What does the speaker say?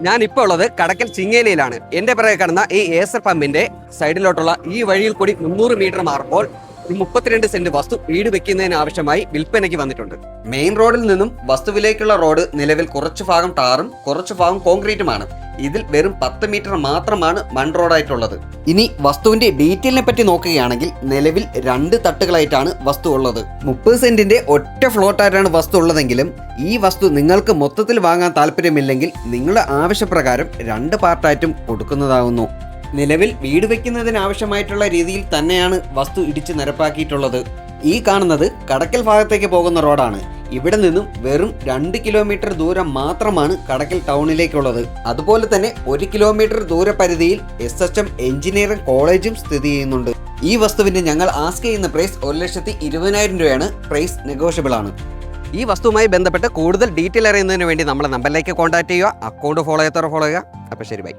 ഞാൻ ഇപ്പോൾ ഉള്ളത് കടക്കൽ ചിങ്ങേലിയിലാണ്. എന്റെ പിറകെ കാണുന്ന ഈ ഏസർ പമ്പിന്റെ സൈഡിലോട്ടുള്ള ഈ വഴിയിൽ കൂടി 300 മീറ്റർ മാറുമ്പോൾ 32 സെന്റ് വസ്തു വീട് വെക്കുന്നതിന് ആവശ്യമായി വിൽപ്പനയ്ക്ക് വന്നിട്ടുണ്ട്. മെയിൻ റോഡിൽ നിന്നും വസ്തുവിലേക്കുള്ള റോഡ് നിലവിൽ കുറച്ചു ഭാഗം ടാറും കുറച്ചു ഭാഗം കോൺക്രീറ്റുമാണ്. ഇതിൽ വെറും 10 മീറ്റർ മാത്രമാണ് മൺ റോഡായിട്ടുള്ളത്. ഇനി വസ്തുവിന്റെ ഡീറ്റെയിലിനെ പറ്റി നോക്കുകയാണെങ്കിൽ നിലവിൽ 2 തട്ടുകളായിട്ടാണ് വസ്തു ഉള്ളത്. 30 സെന്റിന്റെ ഒറ്റ ഫ്ലോട്ടായിട്ടാണ് വസ്തു ഉള്ളതെങ്കിലും ഈ വസ്തു നിങ്ങൾക്ക് മൊത്തത്തിൽ വാങ്ങാൻ താല്പര്യമില്ലെങ്കിൽ നിങ്ങളുടെ ആവശ്യപ്രകാരം 2 പാർട്ടായിട്ടും കൊടുക്കുന്നതാകുന്നു. നിലവിൽ വീട് വെക്കുന്നതിന് ആവശ്യമായിട്ടുള്ള രീതിയിൽ തന്നെയാണ് വസ്തു ഇടിച്ച് നിരപ്പാക്കിയിട്ടുള്ളത്. ഈ കാണുന്നത് കടക്കൽ ഭാഗത്തേക്ക് പോകുന്ന റോഡാണ്. ഇവിടെ നിന്നും വെറും 2 കിലോമീറ്റർ ദൂരം മാത്രമാണ് കടക്കൽ ടൗണിലേക്കുള്ളത്. അതുപോലെ തന്നെ 1 കിലോമീറ്റർ ദൂരപരിധിയിൽ SHM എഞ്ചിനീയറിംഗ് കോളേജും സ്ഥിതി ചെയ്യുന്നുണ്ട്. ഈ വസ്തുവിന്റെ ഞങ്ങൾ ആസ്ക് ചെയ്യുന്ന പ്രൈസ് 1,20,000 രൂപയാണ്. പ്രൈസ് നെഗോഷ്യബിൾ ആണ്. ഈ വസ്തുവുമായി ബന്ധപ്പെട്ട് കൂടുതൽ ഡീറ്റെയിൽ അറിയുന്നതിന് വേണ്ടി നമ്മളെ നമ്പറിലേക്ക് കോൺടാക്ട് ചെയ്യുക. അക്കൗണ്ട് ഫോളോ ചെയ്യാത്തവർ ഫോളോ ചെയ്യുക. അപ്പോൾ ശരി, ബൈ.